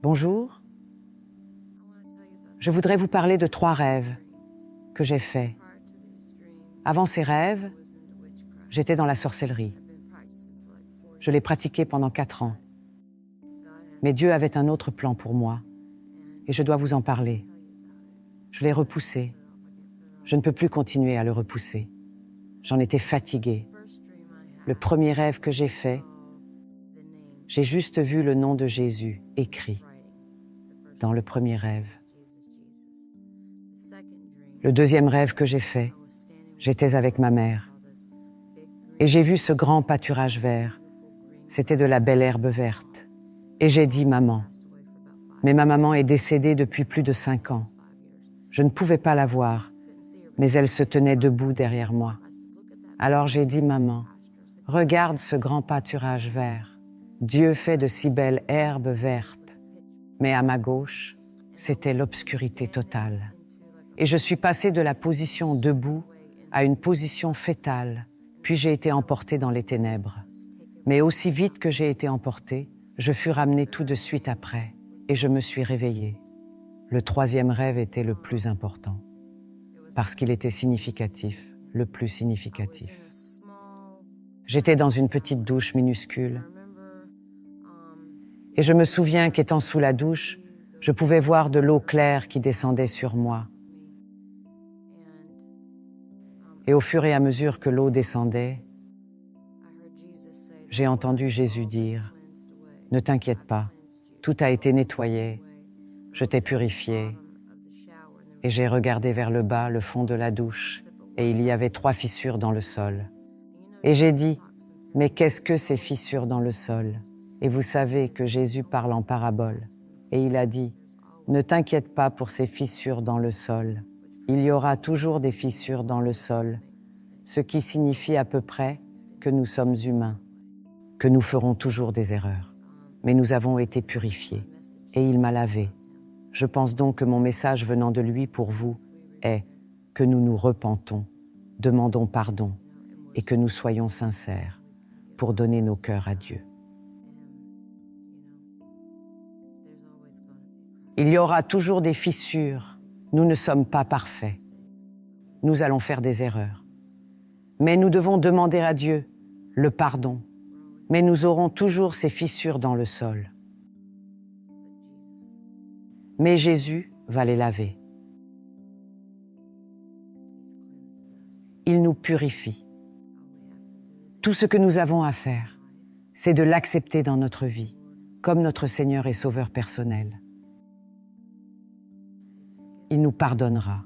Bonjour, je voudrais vous parler de 3 rêves que j'ai faits. Avant ces rêves, j'étais dans la sorcellerie. Je l'ai pratiquée pendant 4 ans. Mais Dieu avait un autre plan pour moi et je dois vous en parler. Je l'ai repoussé. Je ne peux plus continuer à le repousser. J'en étais fatiguée. Le premier rêve que j'ai fait, j'ai juste vu le nom de Jésus écrit dans le premier rêve. Le deuxième rêve que j'ai fait, j'étais avec ma mère et j'ai vu ce grand pâturage vert. C'était de la belle herbe verte. Et j'ai dit « Maman ». Mais ma maman est décédée depuis plus de 5 ans. Je ne pouvais pas la voir, mais elle se tenait debout derrière moi. Alors j'ai dit « Maman, regarde ce grand pâturage vert. Dieu fait de si belles herbes vertes. » Mais à ma gauche, c'était l'obscurité totale. Et je suis passée de la position debout à une position fétale, puis j'ai été emportée dans les ténèbres. Mais aussi vite que j'ai été emportée, je fus ramenée tout de suite après, et je me suis réveillée. Le troisième rêve était le plus important, parce qu'il était significatif, le plus significatif. J'étais dans une petite douche minuscule, et je me souviens qu'étant sous la douche, je pouvais voir de l'eau claire qui descendait sur moi. Et au fur et à mesure que l'eau descendait, j'ai entendu Jésus dire « Ne t'inquiète pas, tout a été nettoyé, je t'ai purifié. » Et j'ai regardé vers le bas, le fond de la douche, et il y avait 3 fissures dans le sol. Et j'ai dit « Mais qu'est-ce que ces fissures dans le sol ?» Et vous savez que Jésus parle en parabole. Et il a dit « Ne t'inquiète pas pour ces fissures dans le sol. Il y aura toujours des fissures dans le sol, ce qui signifie à peu près que nous sommes humains, que nous ferons toujours des erreurs. Mais nous avons été purifiés, et il m'a lavé. Je pense donc que mon message venant de lui pour vous est que nous nous repentons, demandons pardon, et que nous soyons sincères pour donner nos cœurs à Dieu. Il y aura toujours des fissures. Nous ne sommes pas parfaits. Nous allons faire des erreurs. Mais nous devons demander à Dieu le pardon. Mais nous aurons toujours ces fissures dans le sol. Mais Jésus va les laver. Il nous purifie. Tout ce que nous avons à faire, c'est de l'accepter dans notre vie, comme notre Seigneur et Sauveur personnel. Il nous pardonnera.